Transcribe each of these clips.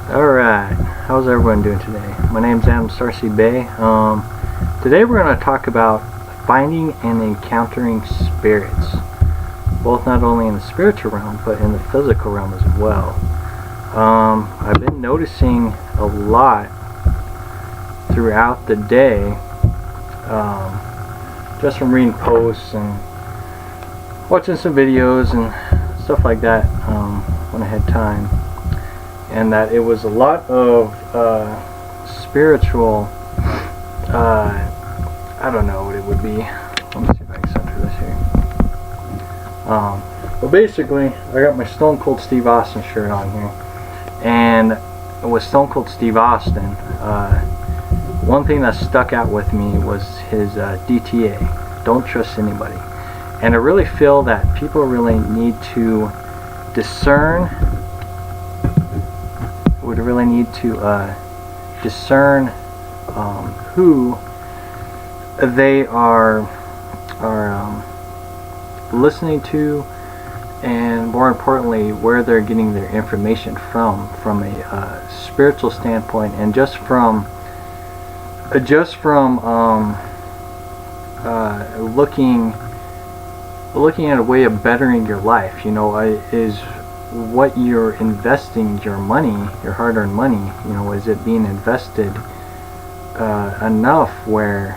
Alright, how's everyone doing today? My name's Starseed Bey. Today we're going to talk about finding and encountering spirits, both not only in the spiritual realm but in the physical realm as well. I've been noticing a lot throughout the day, just from reading posts and watching some videos and stuff like that when I had time. And that it was a lot of spiritual, I don't know what it would be. Let me see if I can center this here. But basically, I got my Stone Cold Steve Austin shirt on here. And with Stone Cold Steve Austin, one thing that stuck out with me was his DTA, don't trust anybody. And I really feel that people really need to discern who they are listening to, and more importantly where they're getting their information from a spiritual standpoint, and just from looking at a way of bettering your life. You know, is what you're investing your money, your hard-earned money, you know, is it being invested enough where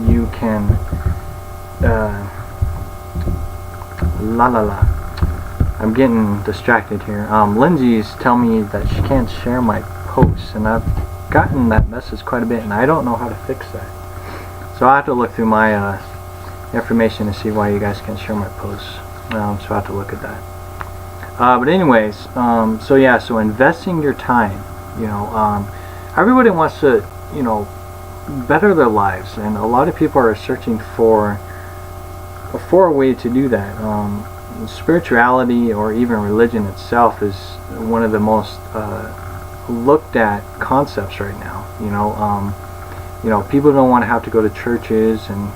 you can I'm getting distracted here. Lindsay's telling me that she can't share my posts, and I've gotten that message quite a bit, and I don't know how to fix that. So I have to look through my information to see why you guys can't share my posts. So I have to look at that. But anyways, so investing your time, you know, everybody wants to, you know, better their lives, and a lot of people are searching for a way to do that. Spirituality, or even religion itself, is one of the most looked at concepts right now. You know, people don't want to have to go to churches and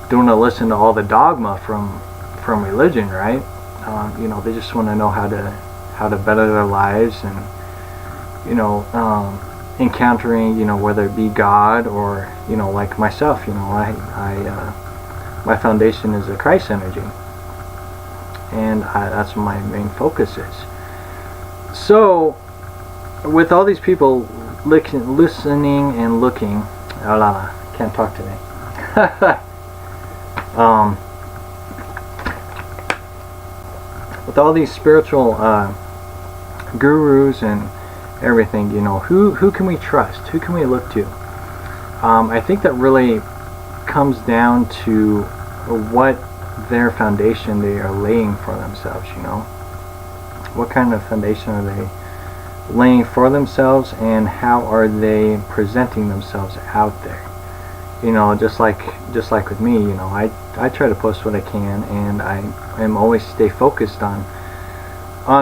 don't want to listen to all the dogma from religion, right? You know, they just want to know how to better their lives, and you know, encountering, you know, whether it be God or, you know, like myself, you know, my foundation is the Christ energy, and that's what my main focus is. So with all these people listening and looking, can't talk today. With all these spiritual gurus and everything, you know, who can we trust? Who can we look to? I think that really comes down to what their foundation they are laying for themselves, you know. What kind of foundation are they laying for themselves, and how are they presenting themselves out there? You know, just like with me, you know, I try to post what I can, and I am always stay focused on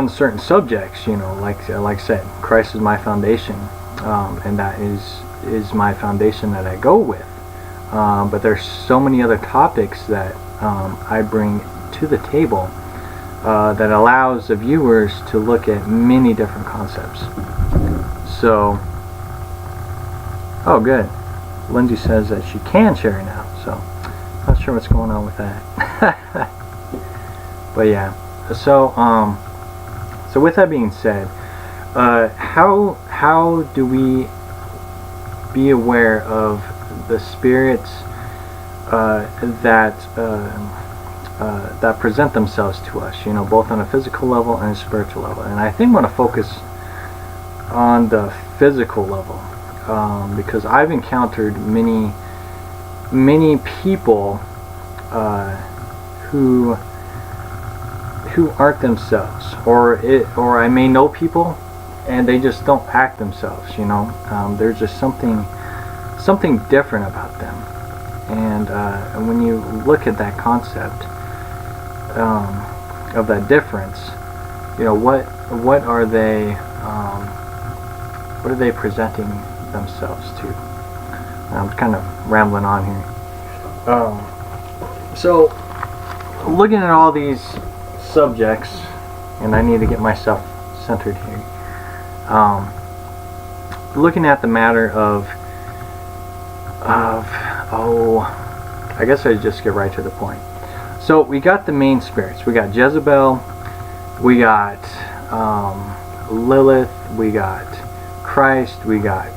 certain subjects, you know, like I said, Christ is my foundation, and that is my foundation that I go with. But there's so many other topics that I bring to the table that allows the viewers to look at many different concepts. So, oh good. Lindsay says that she can share now, so not sure what's going on with that. But yeah, so with that being said, how do we be aware of the spirits that present themselves to us, you know, both on a physical level and a spiritual level? And I think I'm going to focus on the physical level, because I've encountered many people who aren't themselves, or I may know people and they just don't act themselves, you know. There's just something different about them, and when you look at that concept of that difference, you know, what are they presenting themselves to? I'm kind of rambling on here. So looking at all these subjects, and I need to get myself centered here. looking at the matter of I guess I just get right to the point. So we got the main spirits. We got Jezebel, we got Lilith, we got Christ, we got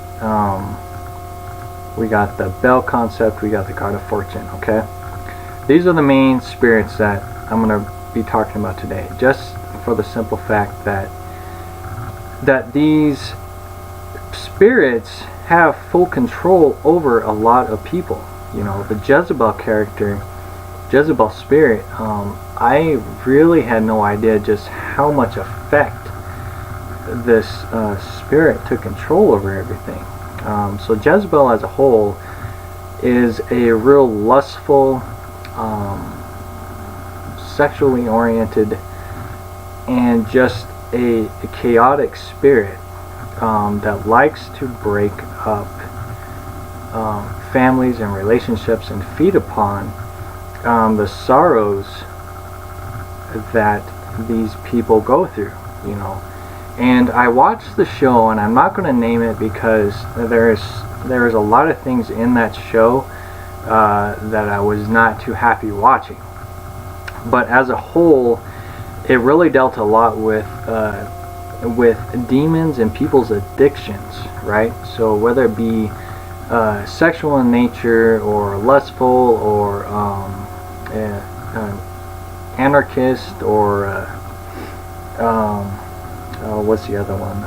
the Bell concept, we got the card of fortune. Okay, these are the main spirits that I'm going to be talking about today, just for the simple fact that these spirits have full control over a lot of people. You know, the Jezebel character, Jezebel spirit, I really had no idea just how much effect this spirit took control over everything. So Jezebel as a whole is a real lustful, sexually oriented, and just a chaotic spirit that likes to break up families and relationships and feed upon the sorrows that these people go through, you know. And I watched the show, and I'm not going to name it because there is a lot of things in that show that I was not too happy watching. But as a whole, it really dealt a lot with demons and people's addictions, right? So whether it be sexual in nature, or lustful, or anarchist, or what's the other one?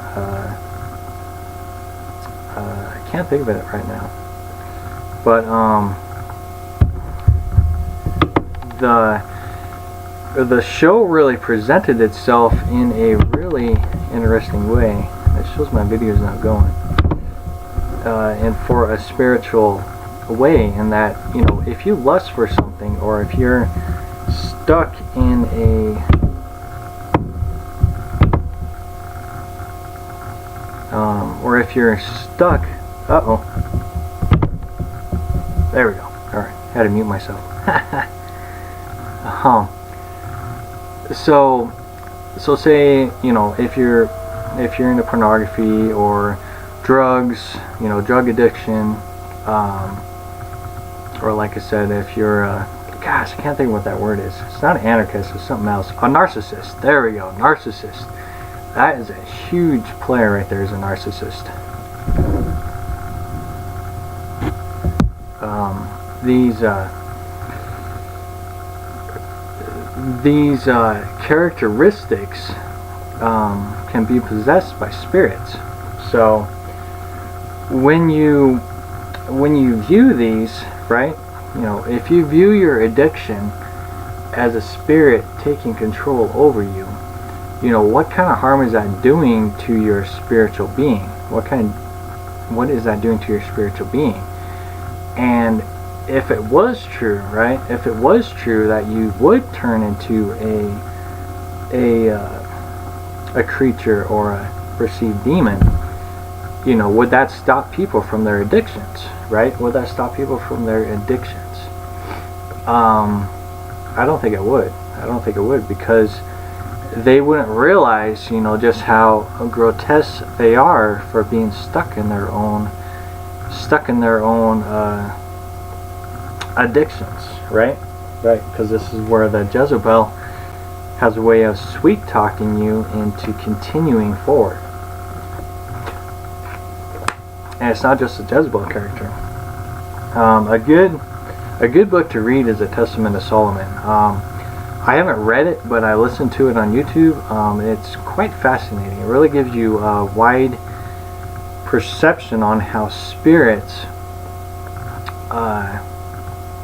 I can't think of it right now. But the show really presented itself in a really interesting way. It shows my video is not going. And for a spiritual way, in that, you know, if you lust for something, or if you're stuck in or if you're stuck, there we go. Alright, had to mute myself. So say, you know, if you're into pornography or drugs, you know, drug addiction, or like I said, if you're gosh, I can't think of what that word is. It's not an anarchist, it's something else. A narcissist. There we go, narcissist. That is a huge player right there, is a narcissist. These characteristics can be possessed by spirits. So when you view these, right, you know, if you view your addiction as a spirit taking control over you, you know, what kind of harm is that doing to your spiritual being? What is that doing to your spiritual being? And if it was true, right? If it was true that you would turn into a creature or a perceived demon, you know, would that stop people from their addictions, right? Would that stop people from their addictions? I don't think it would. I don't think it would, because they wouldn't realize, you know, just how grotesque they are for being stuck in their own addictions, right? Right, because this is where the Jezebel has a way of sweet talking you into continuing forward. And it's not just a Jezebel character. A good book to read is A Testament of Solomon. I haven't read it, but I listened to it on YouTube. It's quite fascinating. It really gives you a wide perception on how spirits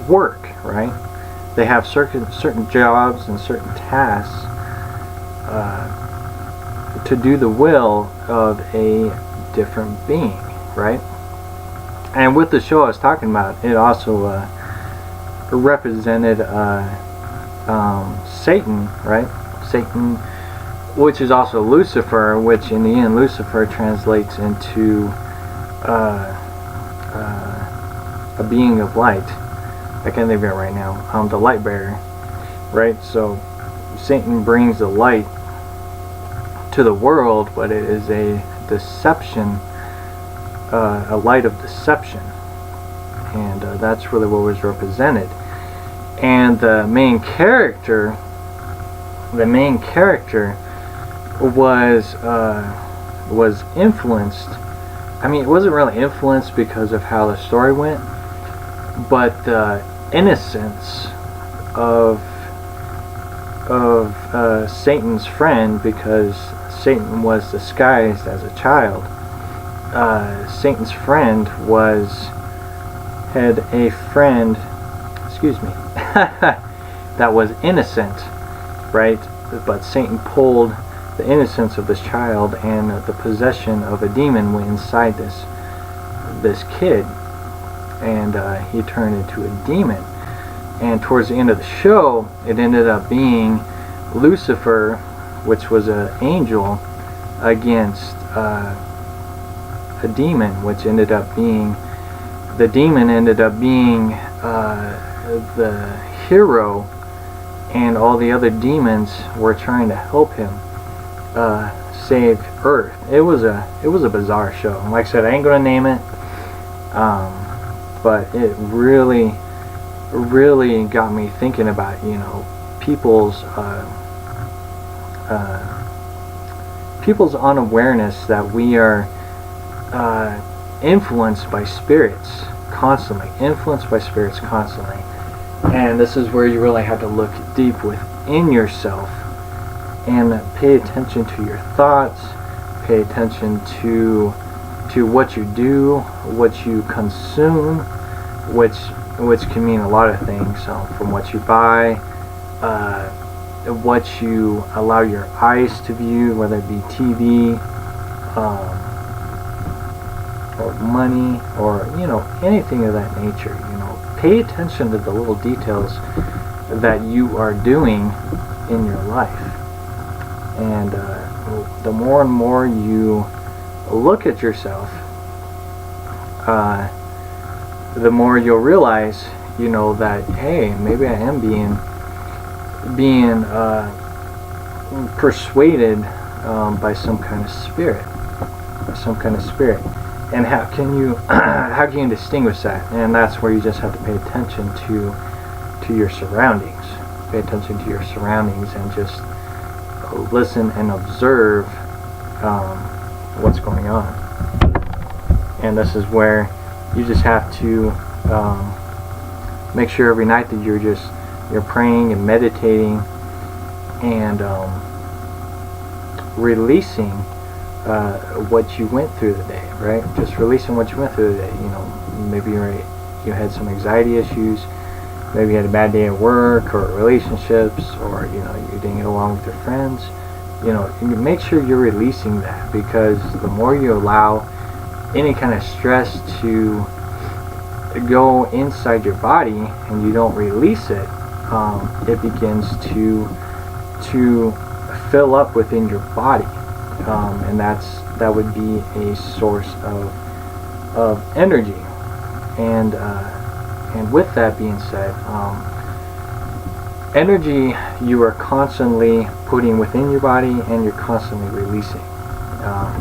work, right? They have certain jobs and certain tasks to do the will of a different being, right? And with the show I was talking about, it also represented Satan, right? Satan, which is also Lucifer, which in the end Lucifer translates into a being of light. I can't think of it right now. The light bearer, right? So Satan brings the light to the world, but it is a deception, a light of deception, and that's really what was represented. And the main character was influenced. I mean, it wasn't really influenced because of how the story went, but the innocence of Satan's friend, because Satan was disguised as a child. Satan's friend had a friend, that was innocent, right? But Satan pulled the innocence of this child, and the possession of a demon went inside this kid, and he turned into a demon. And towards the end of the show, it ended up being Lucifer, which was an angel, against a demon, which ended up being, the demon ended up being the hero, and all the other demons were trying to help him save Earth. It was a bizarre show. Like I said, I ain't gonna name it, but it really got me thinking about, you know, people's unawareness that we are influenced by spirits constantly, and this is where you really have to look deep within yourself and pay attention to your thoughts, pay attention to what you do, what you consume, which can mean a lot of things, from what you buy, what you allow your eyes to view, whether it be TV, or money, or, you know, anything of that nature. You know, pay attention to the little details that you are doing in your life, and the more and more you look at yourself, the more you'll realize, you know, that, hey, maybe I am being persuaded by some kind of spirit, and how can you distinguish that? And that's where you just have to pay attention to your surroundings. Pay attention to your surroundings and just listen and observe what's going on. And this is where you just have to make sure every night that you're praying and meditating and releasing what you went through the day, right? Just releasing what you went through the day. You know, maybe you had some anxiety issues, maybe you had a bad day at work or relationships, or, you know, you didn't get along with your friends. You know, you make sure you're releasing that, because the more you allow any kind of stress to go inside your body and you don't release it, it begins to fill up within your body, and that would be a source of energy. And with that being said, energy you are constantly putting within your body, and you're constantly releasing.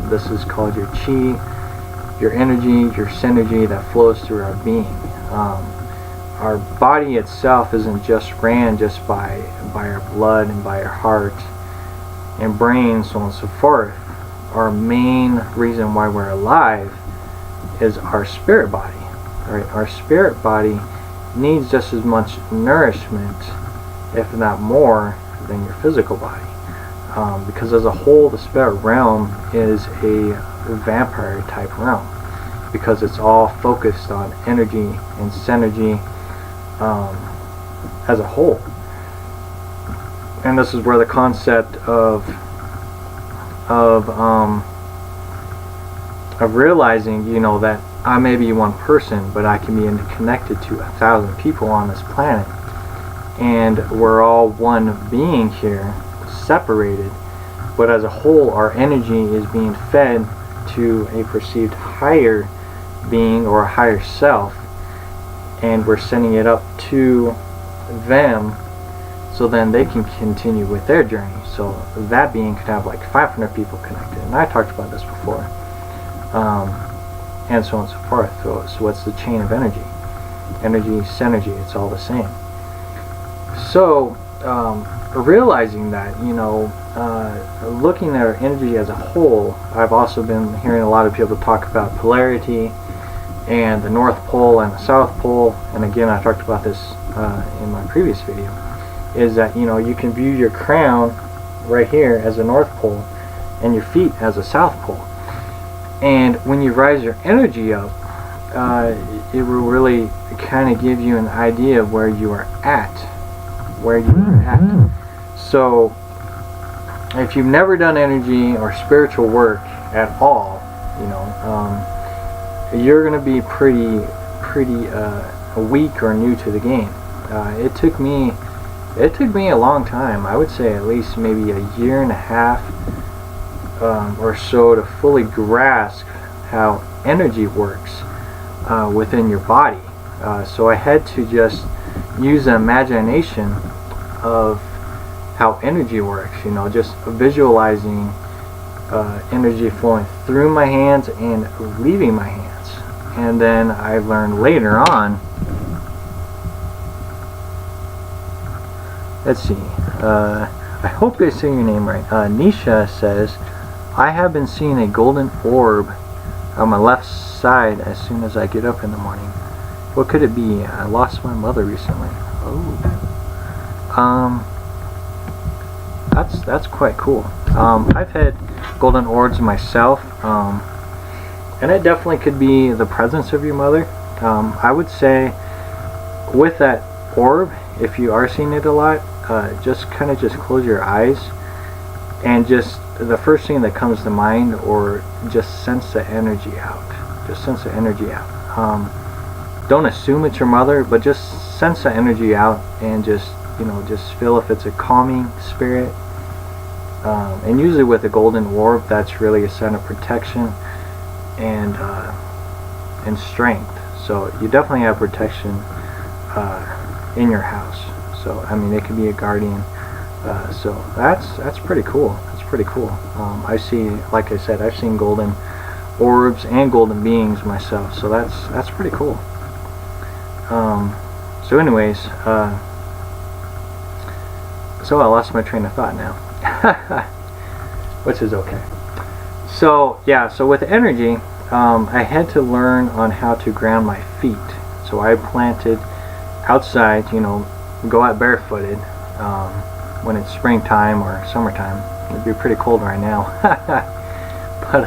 This is called your chi, your energy, your synergy that flows through our being. Our body itself isn't just ran just by our blood and by our heart and brain, so on and so forth. Our main reason why we're alive is our spirit body. Right? Our spirit body needs just as much nourishment, if not more, than your physical body. Because as a whole, the spirit realm is a vampire type realm, because it's all focused on energy and synergy as a whole. And this is where the concept of realizing, you know, that I may be one person, but I can be connected to 1,000 people on this planet, and we're all one being here, separated, but as a whole our energy is being fed to a perceived higher being or a higher self, and we're sending it up to them so then they can continue with their journey. So that being could have like 500 people connected, and I talked about this before, and so on and so forth. So what's the chain of energy? Energy, synergy, it's all the same. So realizing that, looking at our energy as a whole, I've also been hearing a lot of people talk about polarity and the North Pole and the South Pole, and again I talked about this in my previous video, is that you can view your crown right here as a North Pole and your feet as a South Pole, and when you rise your energy up, it will really kind of give you an idea of where you are at. So if you've never done energy or spiritual work at all, you're going to be pretty weak or new to the game. It took me a long time. I would say at least maybe a year and a half or so to fully grasp how energy works within your body. So I had to just use the imagination of how energy works, just visualizing energy flowing through my hands and leaving my hands. And then I learned later on, let's see, I hope I say your name right. Nisha says, I have been seeing a golden orb on my left side as soon as I get up in the morning. What could it be? I lost my mother recently. Oh. That's quite cool. I've had golden orbs myself, and it definitely could be the presence of your mother. I would say with that orb, if you are seeing it a lot, just close your eyes and just the first thing that comes to mind, or just sense the energy out. Just sense the energy out. Don't assume it's your mother, but just sense the energy out and just feel if it's a calming spirit. And usually with a golden orb, that's really a sign of protection and strength. So you definitely have protection in your house. So I mean, it could be a guardian. So that's pretty cool. That's pretty cool. I see, like I said, I've seen golden orbs and golden beings myself. So that's pretty cool. So anyways, so I lost my train of thought now, which is okay. So yeah, so with energy, I had to learn on how to ground my feet. So I planted outside, go out barefooted when it's springtime or summertime. It'd be pretty cold right now. But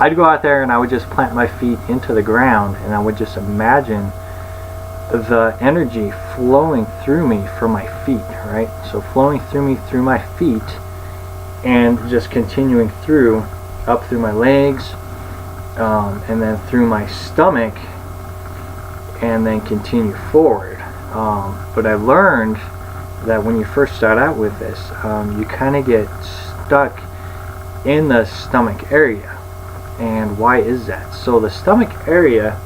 I'd go out there and I would just plant my feet into the ground, and I would just imagine the energy flowing through me from my feet, right? So flowing through me through my feet, and just continuing through, up through my legs, and then through my stomach, and then continue forward. But I learned that when you first start out with this, you kind of get stuck in the stomach area. And why is that? So the stomach area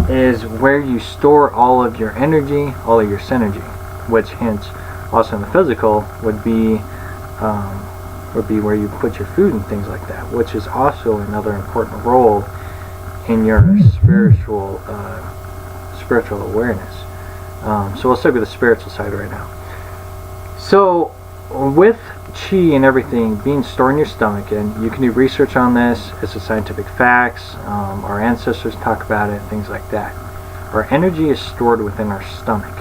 is where you store all of your energy, all of your synergy, which hence also in the physical would be where you put your food and things like that, which is also another important role in your spiritual awareness. So we'll stick with the spiritual side right now. So with chi and everything being stored in your stomach, and you can do research on this, it's a scientific facts, our ancestors talk about it, things like that. Our energy is stored within our stomach,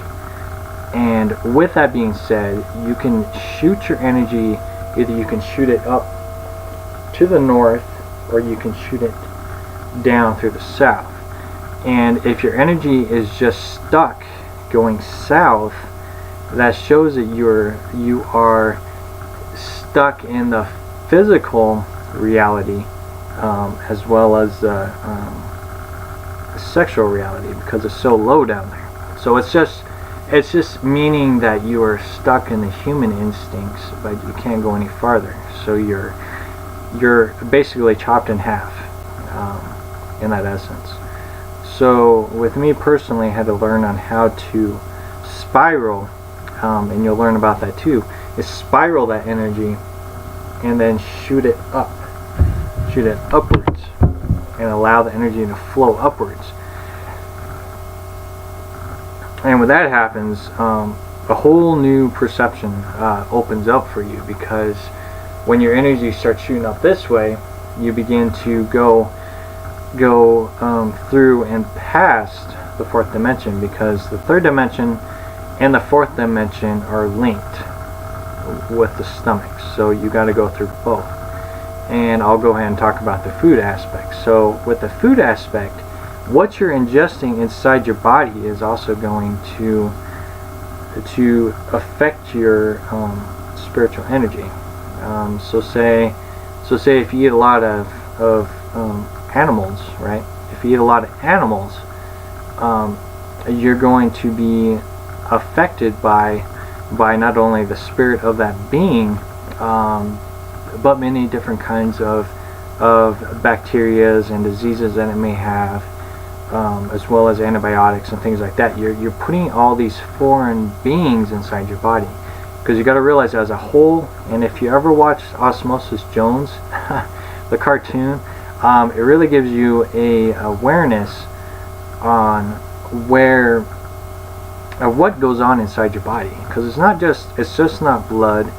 and with that being said, you can shoot your energy, either you can shoot it up to the north or you can shoot it down through the south. And if your energy is just stuck going south, that shows that you are stuck in the physical reality, as well as sexual reality, because it's so low down there. So it's just meaning that you are stuck in the human instincts, but you can't go any farther. So you're basically chopped in half, in that essence. So with me personally, I had to learn on how to spiral and you'll learn about that too, is spiral that energy and then shoot it upwards, and allow the energy to flow upwards. And when that happens, a whole new perception opens up for you, because when your energy starts shooting up this way, you begin to go through and past the fourth dimension, because the third dimension and the fourth dimension are linked with the stomach, so you got to go through both. And I'll go ahead and talk about the food aspect. So with the food aspect, what you're ingesting inside your body is also going to affect your spiritual energy. So say if you eat a lot of animals, right? If you eat a lot of animals, you're going to be affected by not only the spirit of that being, but many different kinds of bacterias and diseases that it may have, as well as antibiotics and things like that. You're putting all these foreign beings inside your body, because you got to realize as a whole. And if you ever watched Osmosis Jones, the cartoon, it really gives you a awareness on what goes on inside your body, because it's just not blood,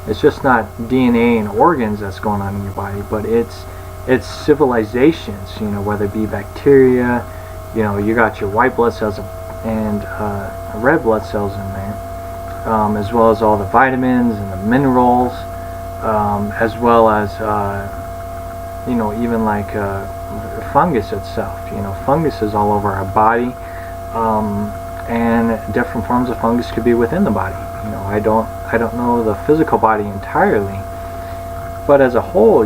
it's just not DNA and organs that's going on in your body, but it's civilizations, whether it be bacteria, you got your white blood cells and red blood cells in there, as well as all the vitamins and the minerals, as well as even like fungus itself. Fungus is all over our body, and different forms of fungus could be within the body. I don't know the physical body entirely, but as a whole,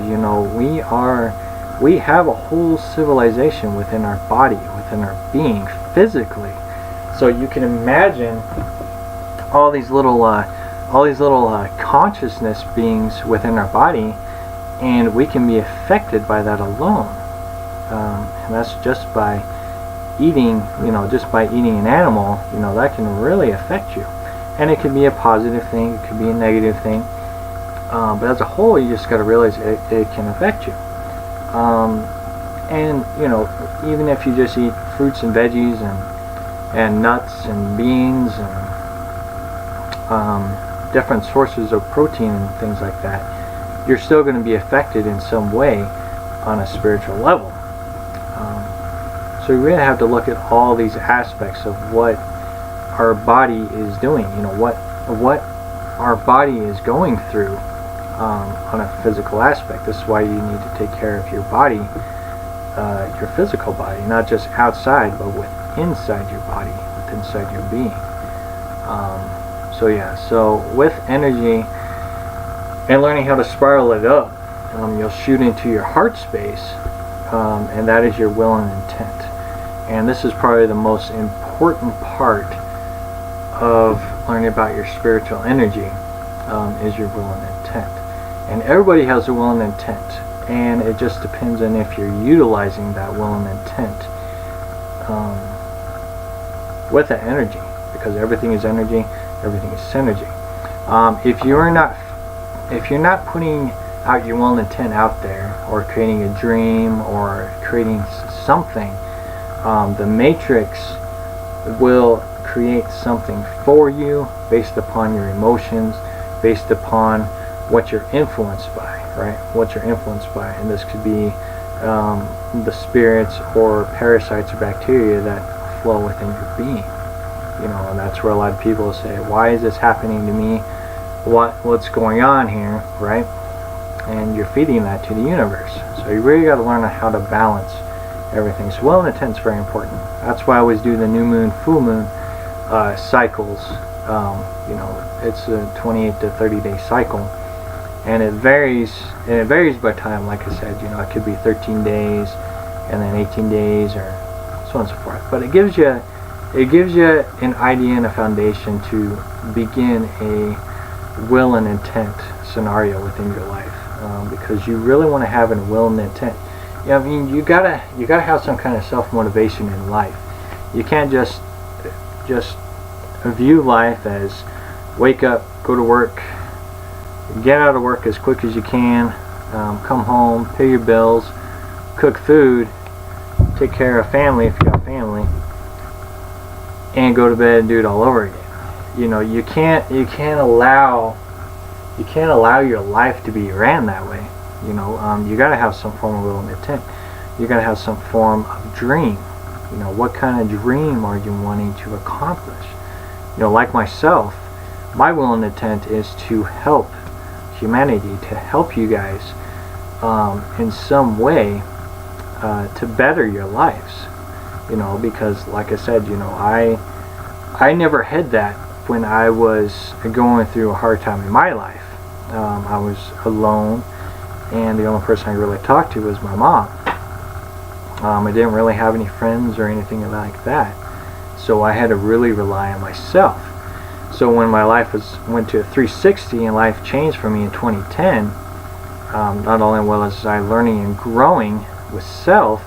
we have a whole civilization within our body, within our being, physically. So you can imagine all these little consciousness beings within our body, and we can be affected by that alone. And that's just by eating, just by eating an animal, that can really affect you. And it can be a positive thing, it could be a negative thing. But as a whole, you just got to realize it can affect you. And even if you just eat fruits and veggies and nuts and beans and different sources of protein and things like that, you're still going to be affected in some way on a spiritual level. So we really have to look at all these aspects of what our body is doing, what our body is going through on a physical aspect. This is why you need to take care of your body, your physical body, not just outside, but inside your body, inside your being. So with energy and learning how to spiral it up, you'll shoot into your heart space, and that is your will and intent. And this is probably the most important part of learning about your spiritual energy, is your will and intent. And everybody has a will and intent, and it just depends on if you're utilizing that will and intent with that energy, because everything is energy, everything is synergy. If you're not putting out your will and intent out there, or creating a dream, or creating something, the matrix will create something for you based upon your emotions, based upon what you're influenced by, right? What you're influenced by, and this could be the spirits or parasites or bacteria that flow within your being. And that's where a lot of people say, "Why is this happening to me? What's going on here?" Right? And you're feeding that to the universe. So you really got to learn how to balance everything. So will and intent is very important. That's why I always do the new moon, full moon cycles. It's a 28 to 30 day cycle, and it varies by time. Like I said, it could be 13 days and then 18 days, or so on and so forth. But it gives you an idea and a foundation to begin a will and intent scenario within your life, because you really want to have a will and intent. You gotta have some kind of self-motivation in life. You can't just view life as wake up, go to work, get out of work as quick as you can, come home, pay your bills, cook food, take care of family if you got family, and go to bed and do it all over again. You know, you can't allow your life to be ran that way. You know, you gotta have some form of will and intent. You gotta have some form of dream. You know, what kind of dream are you wanting to accomplish? You know, like myself, my will and intent is to help humanity, to help you guys in some way to better your lives. You know, because like I said, you know, I never had that when I was going through a hard time in my life. I was alone, and the only person I really talked to was my mom. I didn't really have any friends or anything like that, so I had to really rely on myself. So when my life went to a 360 and life changed for me in 2010, not only was I learning and growing with self,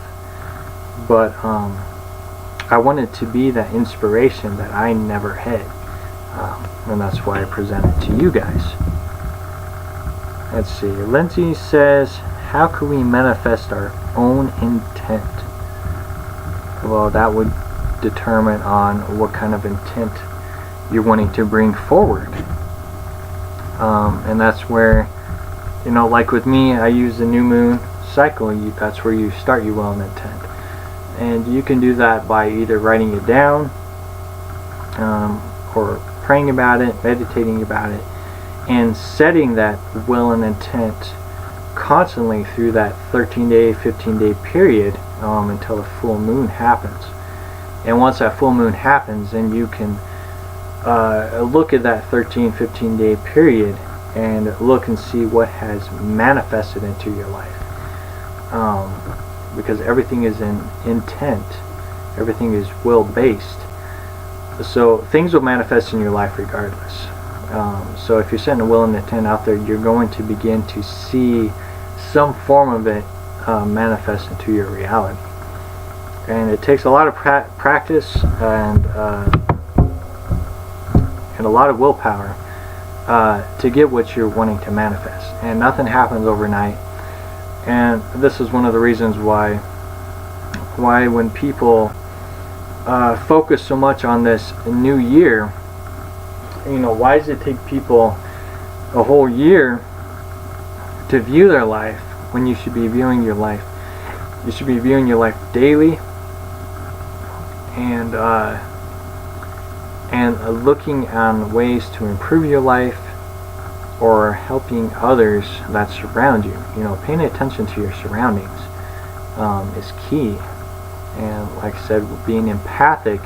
but I wanted to be that inspiration that I never had, and that's why I present it to you guys. Let's see, Lindsay says, how can we manifest our own intent? Well, that would determine on what kind of intent you're wanting to bring forward. And that's where, you know, like with me, I use the new moon cycle. That's where you start your will and intent. And you can do that by either writing it down, or praying about it, meditating about it, and setting that will and intent constantly through that 13-day, 15-day period until the full moon happens. And once that full moon happens, then you can look at that 13, 15-day period and look and see what has manifested into your life. Because everything is in intent. Everything is will-based. So things will manifest in your life regardless. So if you're setting a will and intent out there, you're going to begin to see some form of it manifest into your reality. And it takes a lot of practice and a lot of willpower to get what you're wanting to manifest. And nothing happens overnight. And this is one of the reasons why when people focus so much on this new year, you know, why does it take people a whole year to view their life when you should be viewing your life? You should be viewing your life daily and looking on ways to improve your life or helping others that surround you. You know, paying attention to your surroundings is key. And like I said, being empathic,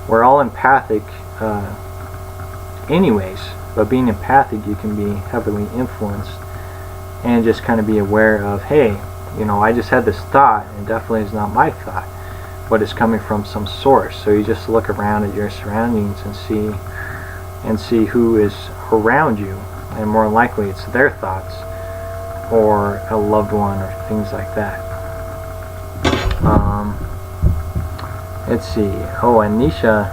we're all empathic anyways, but being empathic, you can be heavily influenced and just kind of be aware of, hey, you know, I just had this thought, and definitely is not my thought, but it's coming from some source. So you just look around at your surroundings and see who is around you, and more likely it's their thoughts or a loved one or things like that. Let's see. Oh, and Nisha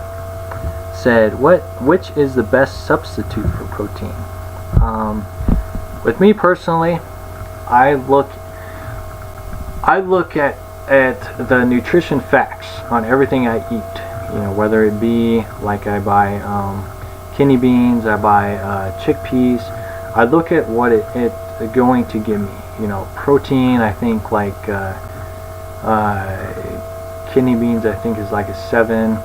said, which is the best substitute for protein? With me personally, I look at the nutrition facts on everything I eat. You know, whether it be like I buy kidney beans, I buy chickpeas. I look at what it's going to give me. You know, protein, I think like kidney beans, I think is like a 7.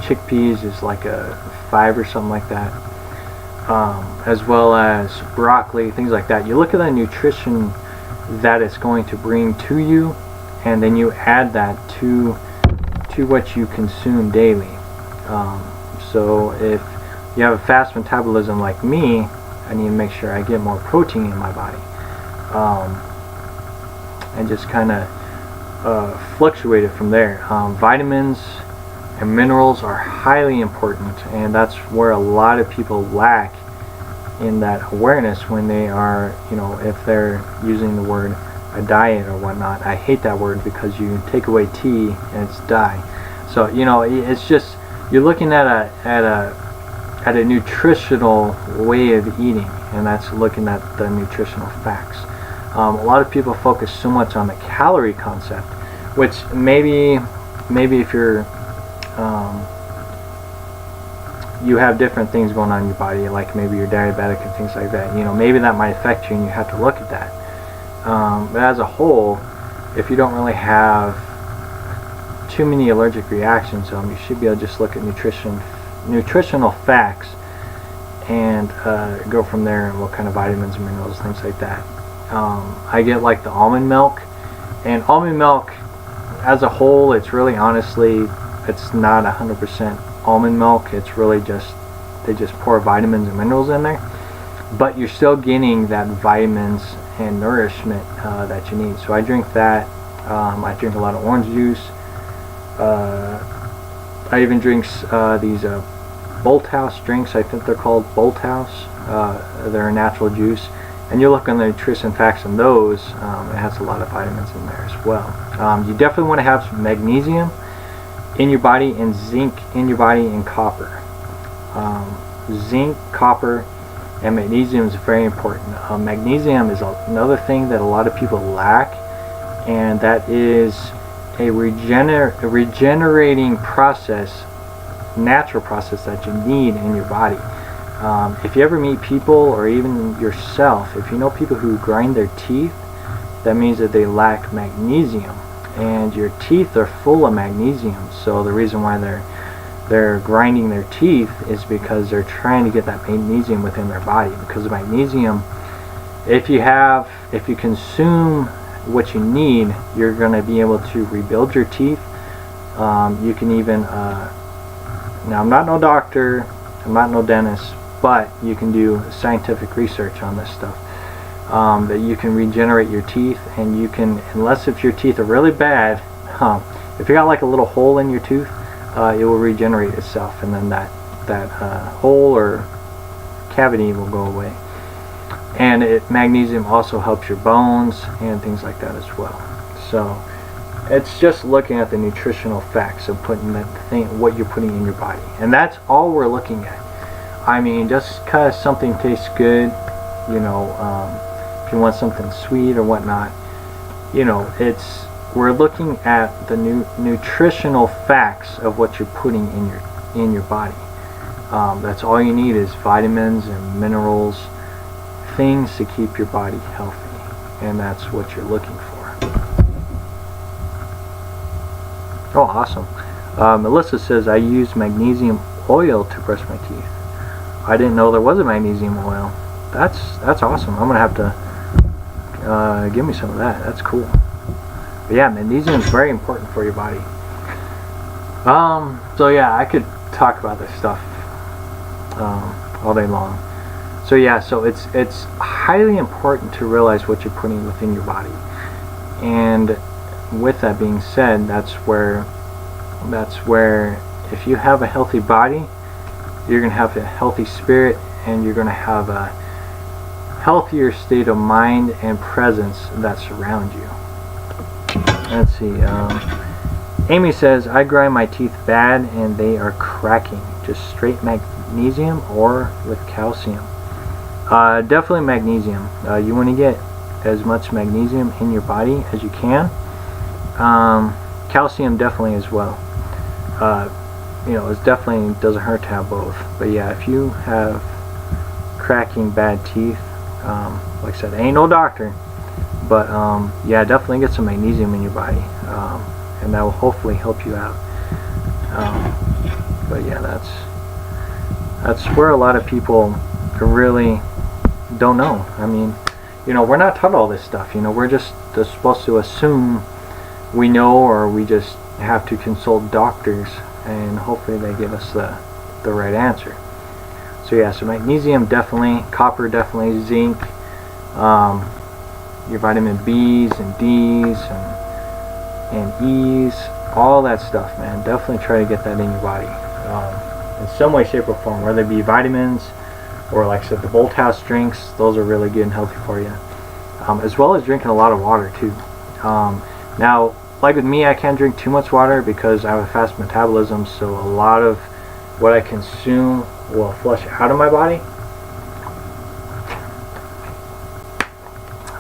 Chickpeas is like a 5 or something like that. As well as broccoli, things like that. You look at the nutrition that it's going to bring to you, and then you add that to what you consume daily. So if you have a fast metabolism like me, I need to make sure I get more protein in my body, and just kind of fluctuate it from there. Vitamins and minerals are highly important, and that's where a lot of people lack in that awareness when they are, you know, if they're using the word a diet or whatnot. I hate that word because you take away T and it's die. So, you know, it's just, you're looking at at a nutritional way of eating, and that's looking at the nutritional facts. A lot of people focus so much on the calorie concept, which maybe if you're you have different things going on in your body, like maybe you're diabetic and things like that, maybe that might affect you and you have to look at that. But as a whole, if you don't really have too many allergic reactions, you should be able to just look at nutritional facts and go from there, and what kind of vitamins and minerals, things like that. I get like the almond milk, and almond milk as a whole, it's really honestly, it's not 100% almond milk. It's really just, they just pour vitamins and minerals in there, but you're still getting that vitamins and nourishment that you need. So I drink that. I drink a lot of orange juice. I even drink these Bolt House drinks. I think they're called Bolt House. They're a natural juice, and you look on the nutrition facts on those, it has a lot of vitamins in there as well. You definitely want to have some magnesium in your body, and zinc in your body, and copper. Zinc, copper, and magnesium is very important. Magnesium is another thing that a lot of people lack, and that is a regenerating process, natural process that you need in your body. If you ever meet people, or even yourself, if you know people who grind their teeth, that means that they lack magnesium, and your teeth are full of magnesium. So the reason why they're grinding their teeth is because they're trying to get that magnesium within their body. Because of magnesium, if you consume what you need, you're going to be able to rebuild your teeth. You can even now, I'm not no doctor, I'm not no dentist, but you can do scientific research on this stuff, that you can regenerate your teeth, and you can, unless if your teeth are really bad, if you got like a little hole in your tooth, it will regenerate itself, and then that hole or cavity will go away. And magnesium also helps your bones and things like that as well. So it's just looking at the nutritional facts of putting what you're putting in your body, and that's all we're looking at. I mean, just because something tastes good, if you want something sweet or whatnot, we're looking at the nutritional facts of what you're putting in your body. That's all you need is vitamins and minerals, things to keep your body healthy, and that's what you're looking for. Oh, awesome. Melissa says, I use magnesium oil to brush my teeth. I didn't know there was a magnesium oil. That's awesome. I'm gonna have to give me some of that. That's cool. But yeah, magnesium is very important for your body. So yeah, I could talk about this stuff all day long. So yeah, so it's highly important to realize what you're putting within your body. And with that being said, that's where if you have a healthy body, you're going to have a healthy spirit, and you're going to have a healthier state of mind and presence that surround you. Let's see. Amy says, I grind my teeth bad and they are cracking. Just straight magnesium or with calcium? Definitely magnesium. You want to get as much magnesium in your body as you can. Calcium definitely as well. It definitely doesn't hurt to have both. But yeah, if you have cracking bad teeth, like I said, I ain't no doctor, but yeah, definitely get some magnesium in your body, and that will hopefully help you out. But yeah, that's where a lot of people really don't know. I mean, we're not taught all this stuff. We're just supposed to assume we know, or we just have to consult doctors, and hopefully they give us the right answer. So yeah, so magnesium definitely, copper definitely, zinc, your vitamin B's and D's and E's, all that stuff, man. Definitely try to get that in your body, in some way, shape, or form, whether it be vitamins or, like I said, the Bolt House drinks. Those are really good and healthy for you, as well as drinking a lot of water too. Now, like with me, I can't drink too much water because I have a fast metabolism, so a lot of what I consume will flush out of my body.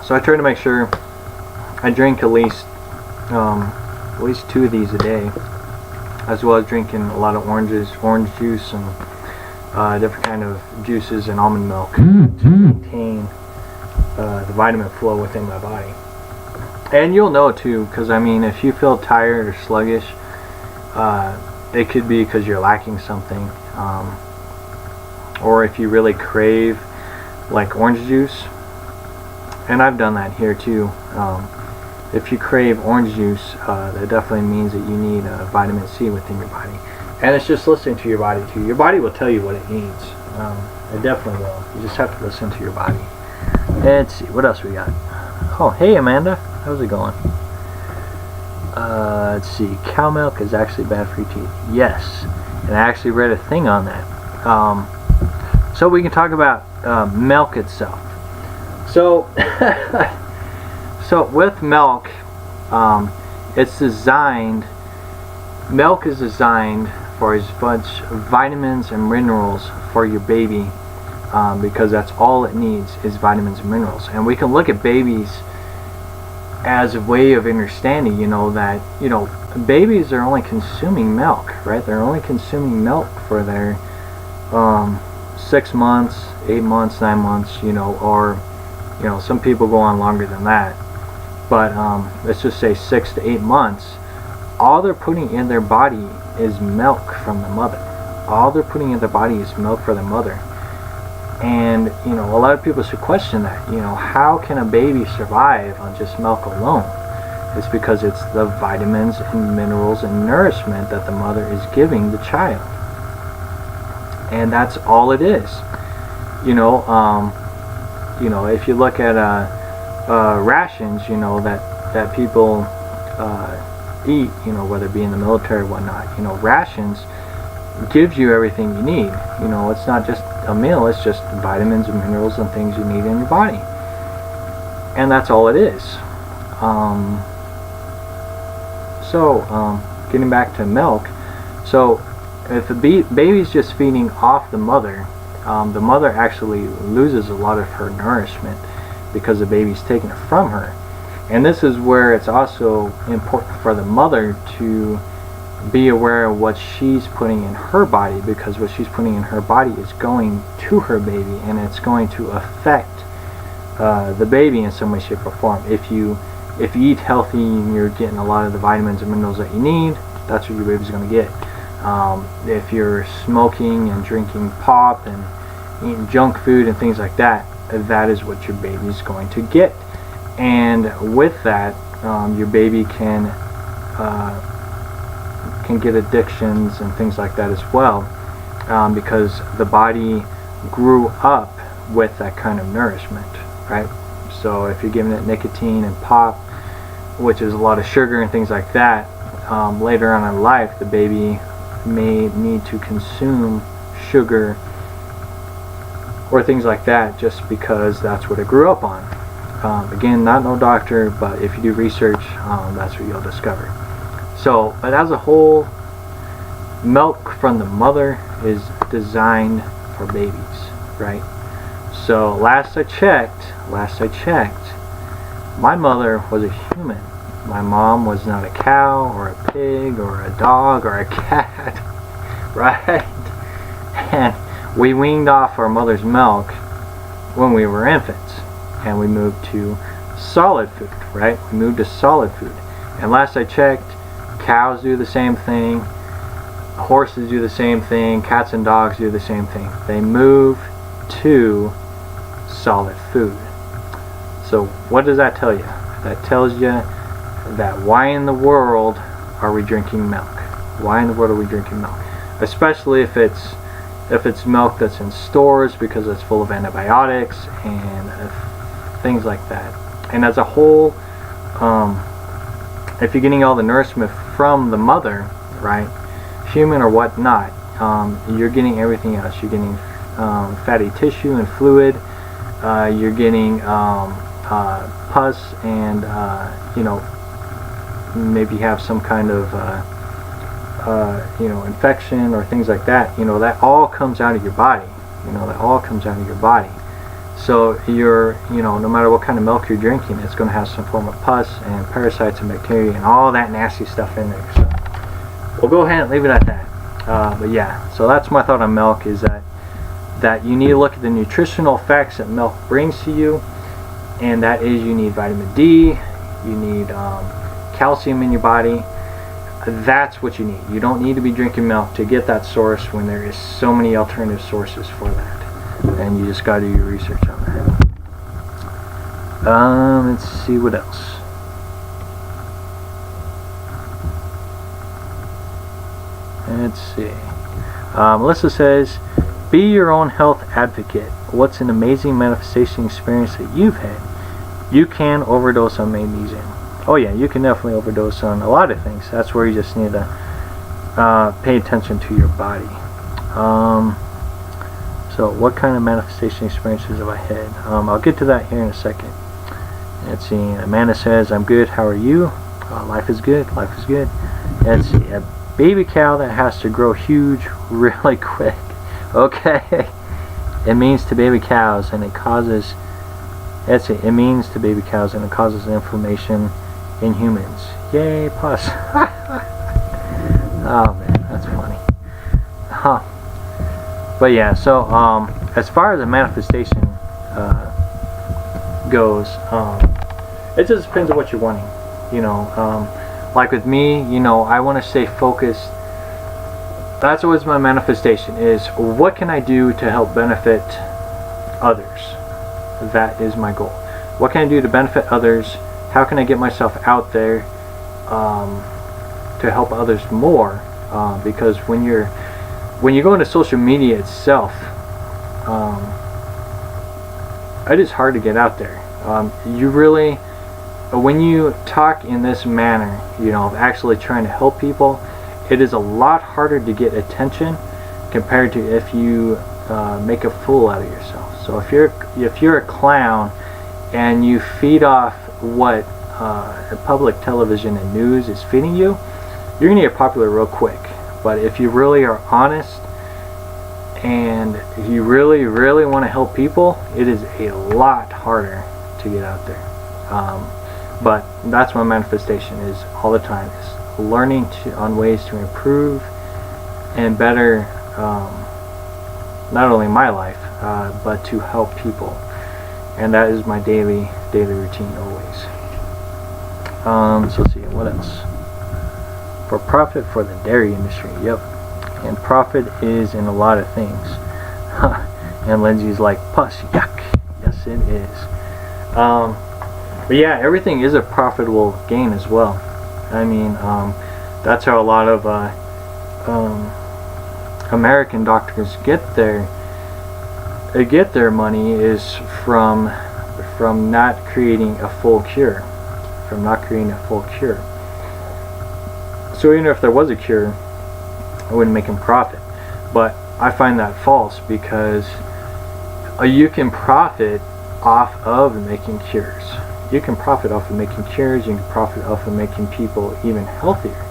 So I try to make sure I drink at least 2 of these a day, as well as drinking a lot of orange juice, and different kind of juices and almond milk to maintain the vitamin flow within my body. And you'll know too, because I mean, if you feel tired or sluggish, it could be because you're lacking something, or if you really crave like orange juice. And I've done that here too. If you crave orange juice, that definitely means that you need vitamin C within your body. And it's just listening to your body too. Your body will tell you what it needs. It definitely will. You just have to listen to your body. Let's see, what else we got? Oh, hey Amanda, how's it going? Let's see, cow milk is actually bad for your teeth. Yes, and I actually read a thing on that. So we can talk about milk itself. So, so with milk, it's designed. Milk is designed for as much vitamins and minerals for your baby, because that's all it needs is vitamins and minerals. And we can look at babies as a way of understanding, that babies are only consuming milk, right? They're only consuming milk for their 6 months, 8 months, 9 months, or some people go on longer than that, but let's just say 6 to 8 months. All they're putting in their body is milk from the mother. All they're putting in their body is milk for the mother. And a lot of people should question that. How can a baby survive on just milk alone? It's because it's the vitamins and minerals and nourishment that the mother is giving the child, and that's all it is. If you look at rations, that people eat, whether it be in the military or whatnot, rations gives you everything you need. It's not just a meal, it's just vitamins and minerals and things you need in your body, and that's all it is. Getting back to milk, so if a baby's just feeding off the mother actually loses a lot of her nourishment because the baby's taking it from her. And this is where it's also important for the mother to be aware of what she's putting in her body, because what she's putting in her body is going to her baby, and it's going to affect the baby in some way, shape, or form. If you eat healthy and you're getting a lot of the vitamins and minerals that you need, that's what your baby's going to get. If you're smoking and drinking pop and eating junk food and things like that, that is what your baby's going to get. And with that, your baby can get addictions and things like that as well, because the body grew up with that kind of nourishment, right? So if you're giving it nicotine and pop, which is a lot of sugar and things like that, later on in life the baby may need to consume sugar or things like that just because that's what it grew up on. Again, not no doctor, but if you do research, that's what you'll discover. So, but as a whole, milk from the mother is designed for babies, right? So last I checked, my mother was a human. My mom was not a cow or a pig or a dog or a cat, right? And we weaned off our mother's milk when we were infants, and we moved to solid food, right? We moved to solid food. And last I checked, cows do the same thing, horses do the same thing, cats and dogs do the same thing. They move to solid food. So what does that tell you? That tells you that why in the world are we drinking milk? Why in the world are we drinking milk? Especially if it's milk that's in stores, because it's full of antibiotics and things like that. And as a whole, if you're getting all the nourishment from the mother, right, human or whatnot, you're getting everything else. You're getting fatty tissue and fluid. You're getting pus and maybe have some kind of infection or things like that, that all comes out of your body. That all comes out of your body. So no matter what kind of milk you're drinking, it's going to have some form of pus and parasites and bacteria and all that nasty stuff in there. So we'll go ahead and leave it at that. But yeah, so that's my thought on milk, is that you need to look at the nutritional facts that milk brings to you, and that is you need vitamin D, you need calcium in your body. That's what you need. You don't need to be drinking milk to get that source when there is so many alternative sources for that, and you just got to do your research on that. Let's see what else. Let's see. Melissa says, be your own health advocate. What's an amazing manifestation experience that you've had? You can overdose on magnesium. Oh yeah, you can definitely overdose on a lot of things. That's where you just need to pay attention to your body. So what kind of manifestation experiences have I had? I'll get to that here in a second. Let's see. Amanda says, I'm good. How are you? Life is good. Life is good. Let's see. A baby cow that has to grow huge really quick. Okay. It means to baby cows, and it causes... Let's see. It means to baby cows, and it causes inflammation in humans. Yay, pus. Oh man, that's funny. Huh. But yeah, so as far as the manifestation goes, it just depends on what you're wanting. Like with me, I want to stay focused. That's always my manifestation, is what can I do to help benefit others? That is my goal. What can I do to benefit others? How can I get myself out there to help others more? Because when you go into social media itself, it is hard to get out there. You really, when you talk in this manner, of actually trying to help people, it is a lot harder to get attention compared to if you make a fool out of yourself. So if you're a clown and you feed off what public television and news is feeding you, you're gonna get popular real quick. But if you really are honest and you really, really want to help people, it is a lot harder to get out there. But that's my manifestation, is all the time, is learning on ways to improve and better not only my life, but to help people. And that is my daily routine always. So let's see, what else? For profit for the dairy industry, yep. And profit is in a lot of things. And Lindsay's like, pus, yuck. Yes, it is. But yeah, everything is a profitable gain as well. I mean, that's how a lot of American doctors get their money, is from not creating a full cure. So even if there was a cure, it wouldn't make them profit. But I find that false, because you can profit off of making cures. You can profit off of making cures. You can profit off of making people even healthier.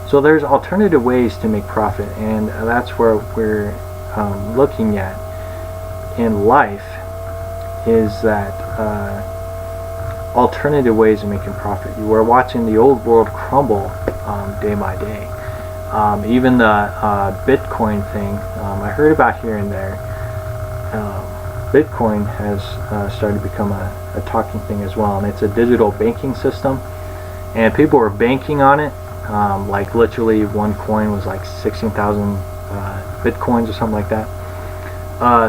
So there's alternative ways to make profit, and that's where we're looking at in life, is that alternative ways of making profit. We're watching the old world crumble day by day. Even the Bitcoin thing, I heard about here and there. Bitcoin has started to become a talking thing as well, and it's a digital banking system, and people are banking on it. Like literally one coin was like 16,000 Bitcoins or something like that.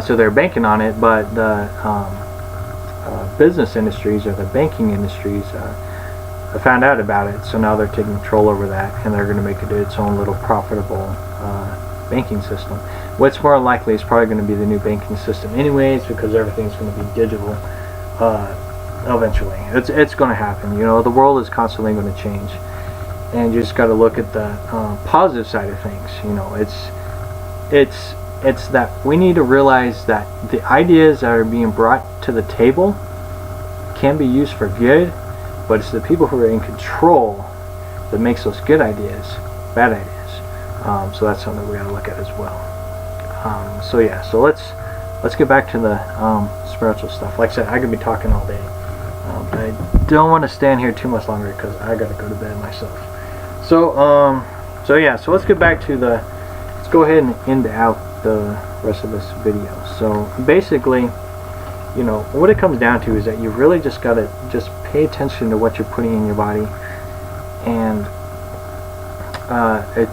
So they're banking on it, but the business industries, or the banking industries, found out about it, so now they're taking control over that, and they're going to make it its own little profitable banking system. What's more likely is probably going to be the new banking system anyways, because everything's going to be digital eventually. It's going to happen. The world is constantly going to change, and you just got to look at the positive side of things. It's that we need to realize that the ideas that are being brought to the table can be used for good, but it's the people who are in control that makes those good ideas bad ideas. So that's something we gotta look at as well. So yeah, so let's get back to the spiritual stuff. Like I said, I could be talking all day. I don't want to stand here too much longer because I gotta go to bed myself. So yeah, so let's get back to let's go ahead and end out the rest of this video. So basically, you know, what it comes down to is that you really just gotta pay attention to what you're putting in your body, and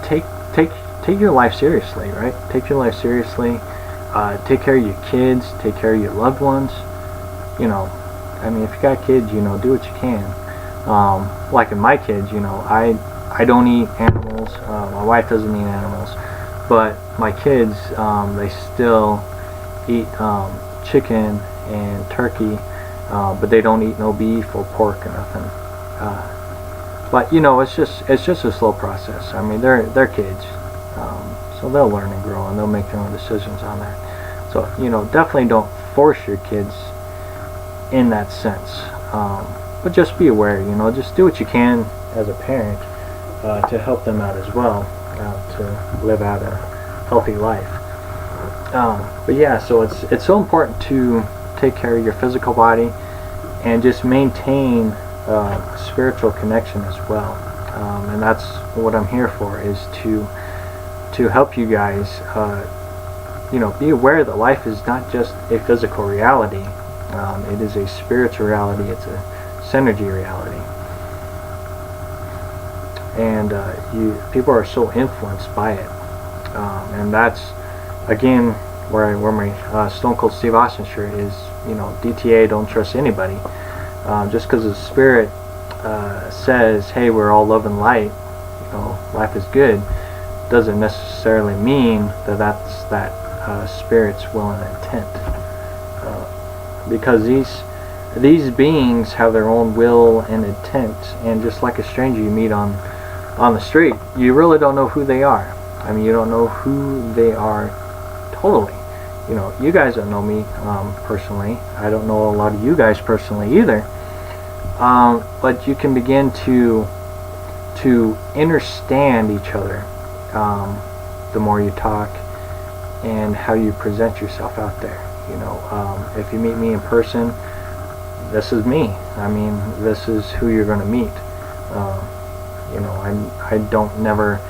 take your life seriously, right? Take your life seriously. Take care of your kids. Take care of your loved ones. You know, I mean, if you got kids, you know, do what you can. Like in my kids, you know, I don't eat animals. My wife doesn't eat animals, but my kids, they still eat chicken and turkey, but they don't eat no beef or pork or nothing. But you know, it's just a slow process. I mean, they're kids, so they'll learn and grow, and they'll make their own decisions on that. So you know, definitely don't force your kids in that sense, but just be aware. You know, just do what you can as a parent to help them out as well, to live out a healthy life. But yeah, so it's so important to take care of your physical body and just maintain spiritual connection as well, and that's what I'm here for, is to help you guys you know, be aware that life is not just a physical reality. It is a spiritual reality. It's a synergy reality, and people are so influenced by it, and that's again where my Stone Cold Steve Austin shirt is. You know, DTA, don't trust anybody. Just because the spirit says, hey, we're all love and light, you know, life is good, doesn't necessarily mean that that's that spirit's will and intent, because these beings have their own will and intent, and just like a stranger you meet on the street, you really don't know who they are. I mean, you don't know who they are totally. You know, you guys don't know me personally. I don't know a lot of you guys personally either. But you can begin to understand each other the more you talk and how you present yourself out there. You know, if you meet me in person, this is me. I mean, this is who you're going to meet. You know, I don't never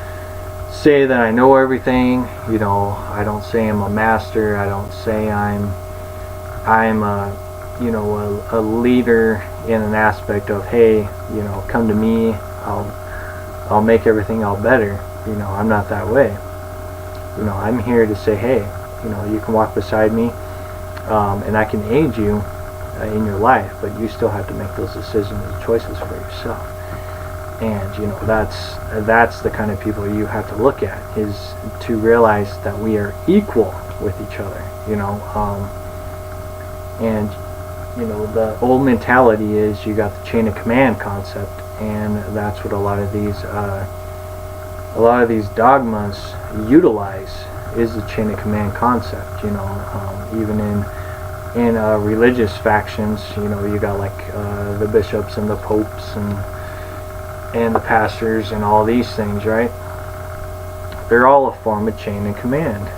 say that I know everything. You know, I don't say I'm a master. I don't say I'm a, you know, a leader in an aspect of, hey, you know, come to me, I'll make everything all better. You know, I'm not that way. You know, I'm here to say, hey, you know, you can walk beside me, and I can aid you in your life, but you still have to make those decisions and choices for yourself. And you know, that's the kind of people you have to look at, is to realize that we are equal with each other. You know, and you know, the old mentality is you got the chain of command concept, and that's what a lot of these dogmas utilize, is the chain of command concept. You know, even in religious factions, you know, you got like the bishops and the popes and the pastors and all these things, right? They're all a form of chain of command.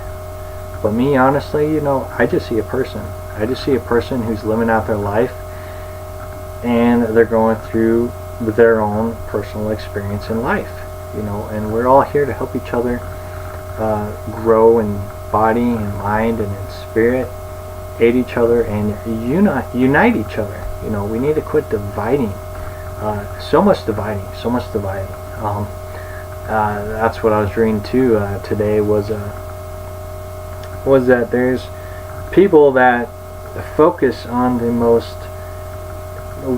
But me, honestly, you know, I just see a person. I just see a person who's living out their life, and they're going through their own personal experience in life, you know, and we're all here to help each other grow in body and mind and in spirit, aid each other and unite each other. You know, we need to quit dividing. So much dividing. That's what I was reading too today, was that there's people that focus on the most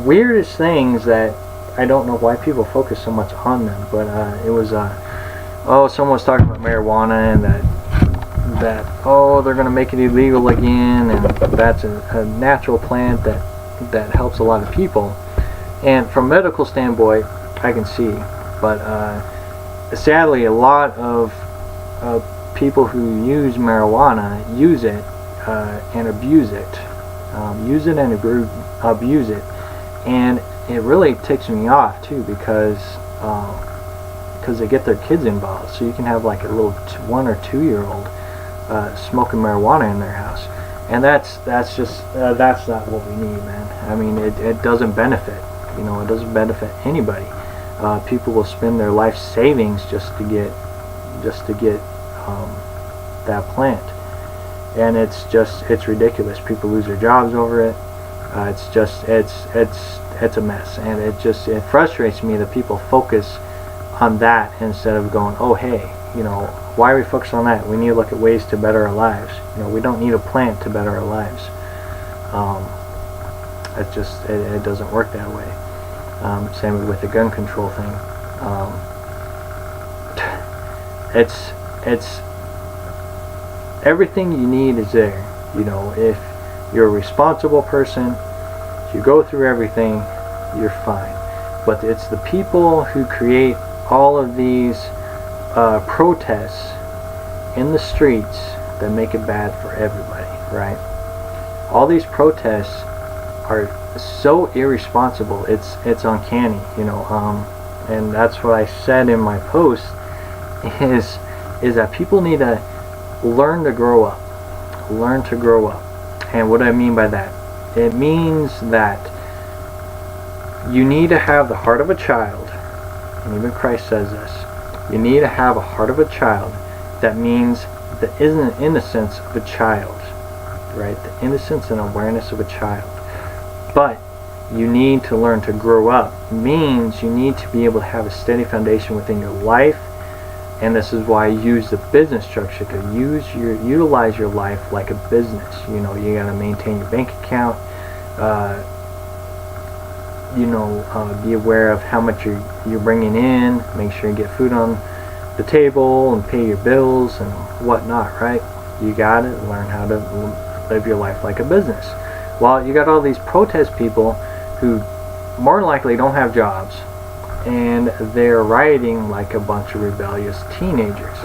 weirdest things that I don't know why people focus so much on them, but it was someone was talking about marijuana, and that they're going to make it illegal again, and that's a natural plant that helps a lot of people. And from a medical standpoint, I can see, but sadly, a lot of people who use marijuana use it and abuse it, abuse it, and it really ticks me off too, because because they get their kids involved. So you can have like a little 1 or 2 year old smoking marijuana in their house, and that's not what we need, man. I mean, it doesn't benefit. You know, it doesn't benefit anybody. People will spend their life savings just to get that plant, and it's ridiculous. People lose their jobs over it. It's a mess, and it frustrates me that people focus on that instead of going, oh hey, you know, why are we focused on that? We need to look at ways to better our lives. You know, we don't need a plant to better our lives. It doesn't work that way. Same with the gun control thing. It's everything you need is there. You know, if you're a responsible person, if you go through everything, you're fine. But it's the people who create all of these protests in the streets that make it bad for everybody, right? All these protests are so irresponsible. It's uncanny, you know. And that's what I said in my post is that people need to learn to grow up. Learn to grow up. And what do I mean by that? It means that you need to have the heart of a child, and even Christ says this. You need to have a heart of a child. That means the innocence of a child, right? The innocence and awareness of a child. But you need to learn to grow up. Means you need to be able to have a steady foundation within your life, and this is why I use the business structure, to utilize your life like a business. You know, you got to maintain your bank account. Be aware of how much you're bringing in. Make sure you get food on the table and pay your bills and whatnot, right? You got to learn how to live your life like a business. Well, you got all these protest people who more than likely don't have jobs, and they're rioting like a bunch of rebellious teenagers.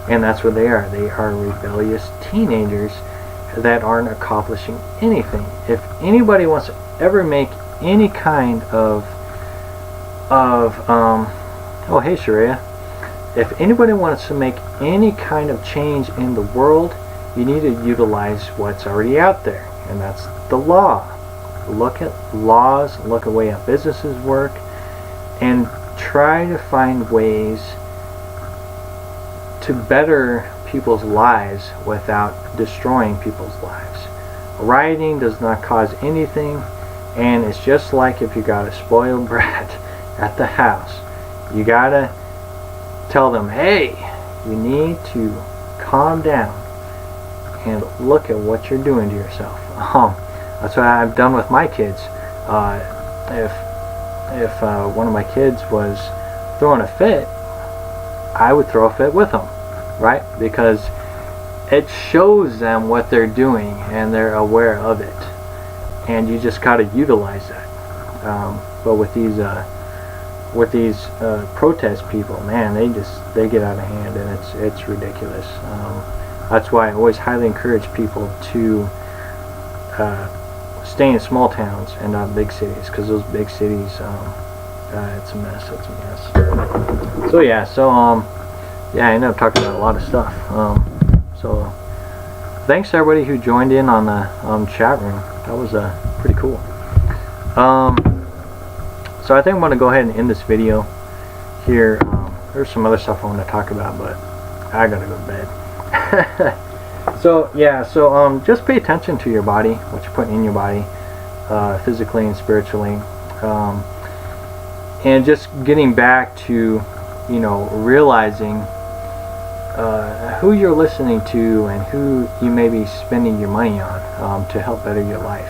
And that's what they are. They are rebellious teenagers that aren't accomplishing anything. If anybody wants to ever make any kind of oh hey Sharia, if anybody wants to make any kind of change in the world, you need to utilize what's already out there, and that's the law. Look at laws, look at the way how businesses work, and try to find ways to better people's lives without destroying people's lives. Rioting does not cause anything, and it's just like if you got a spoiled brat at the house. You gotta tell them, hey, you need to calm down and look at what you're doing to yourself. That's what I've done with my kids. If one of my kids was throwing a fit, I would throw a fit with them, right? Because it shows them what they're doing and they're aware of it, and you just got to utilize that. But with these protest people, man, they get out of hand, and it's ridiculous. That's why I always highly encourage people to stay in small towns and not big cities, because those big cities, it's a mess. It's a mess. So yeah, I ended up talking about a lot of stuff. So thanks to everybody who joined in on the chat room. That was pretty cool. So I think I'm going to go ahead and end this video here. There's some other stuff I want to talk about, but I gotta go to bed. So yeah, just pay attention to your body, what you're putting in your body, physically and spiritually, and just getting back to, you know, realizing who you're listening to and who you may be spending your money on to help better your life.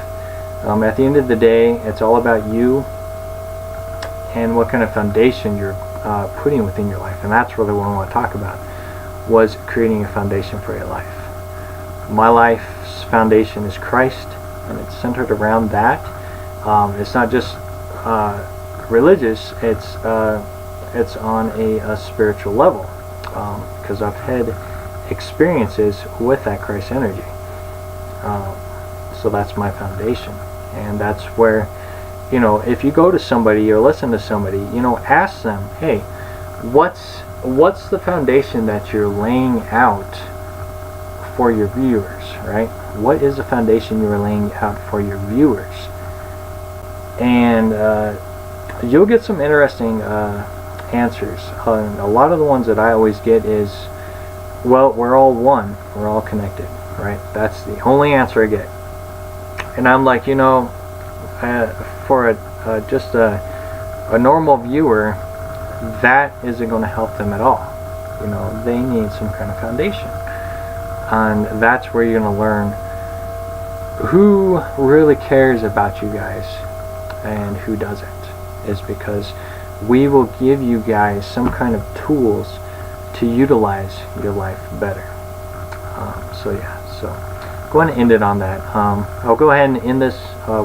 At the end of the day, it's all about you and what kind of foundation you're putting within your life, and that's really what I want to talk about, was creating a foundation for your life. My life's foundation is Christ, and it's centered around that. It's not just religious, it's on a spiritual level, because I've had experiences with that Christ energy. So that's my foundation, and that's where, you know, if you go to somebody or listen to somebody, you know, ask them, hey, what's the foundation that you're laying out for your viewers, right? What is the foundation you're laying out for your viewers? And you'll get some interesting answers. A lot of the ones that I always get is, well, we're all one, we're all connected, right? That's the only answer I get. And I'm like, you know, for just a normal viewer, that isn't going to help them at all. You know, they need some kind of foundation. And that's where you're going to learn who really cares about you guys and who doesn't. Is because we will give you guys some kind of tools to utilize your life better. So yeah, so go ahead and end it on that. I'll go ahead and end this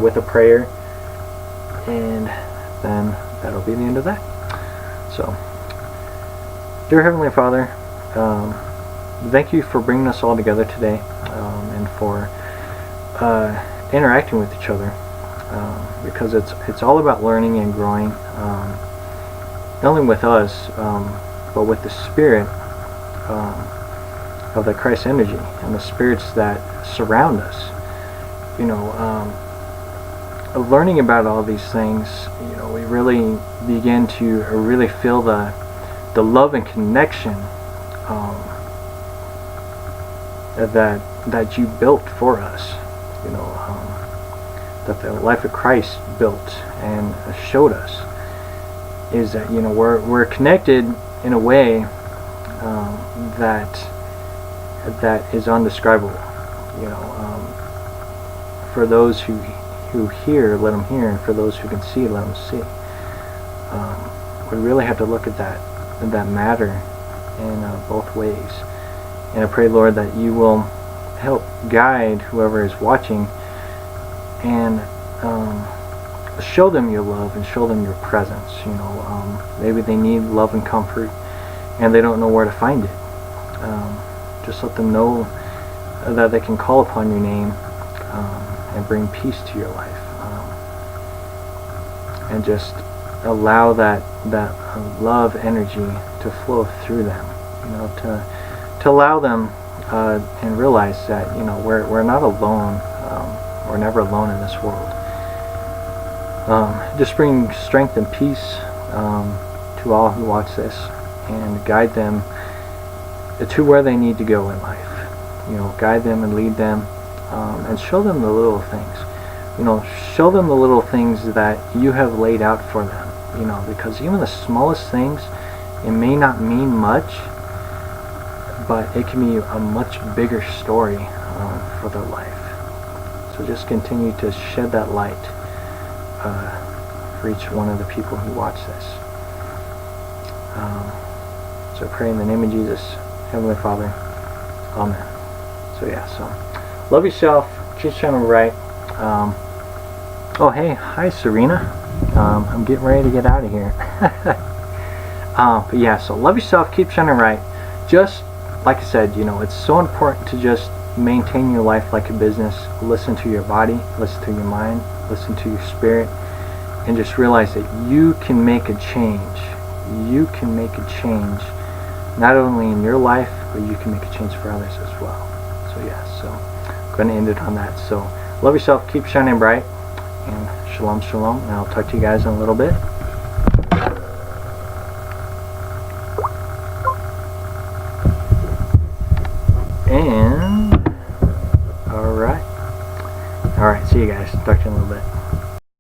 with a prayer, and then that'll be the end of that. So, dear Heavenly Father, thank you for bringing us all together today, and for interacting with each other, because it's all about learning and growing, not only with us, but with the spirit of the Christ energy and the spirits that surround us. You know, learning about all these things, you know, we really begin to really feel the love and connection that you built for us. You know, that the life of Christ built and showed us, is that, you know, we're connected in a way that is undescribable. You know, for those who hear, let them hear, and for those who can see, let them see. We really have to look at that matter in both ways. And I pray, Lord, that you will help guide whoever is watching, and show them your love and show them your presence. You know, maybe they need love and comfort and they don't know where to find it. Just let them know that they can call upon your name and bring peace to your life, and just allow that love energy to flow through them. You know, to allow them and realize that, you know, we're not alone. We're never alone in this world. Just bring strength and peace to all who watch this, and guide them to where they need to go in life. You know, guide them and lead them, and show them the little things. You know, show them the little things that you have laid out for them. You know, because even the smallest things, it may not mean much, but it can be a much bigger story for their life. So just continue to shed that light for each one of the people who watch this. So I pray in the name of Jesus, Heavenly Father. Amen. So yeah, so love yourself, keep shining bright. Oh hey, hi Serena. I'm getting ready to get out of here. But yeah, so love yourself, keep shining bright. Just like I said, you know, it's so important to just maintain your life like a business. Listen to your body, listen to your mind, listen to your spirit, and just realize that you can make a change. You can make a change, not only in your life, but you can make a change for others as well. So yeah, so I'm going to end it on that. So love yourself, keep shining bright, and shalom, shalom, and I'll talk to you guys in a little bit. And alright, see you guys, talk to you in a little bit.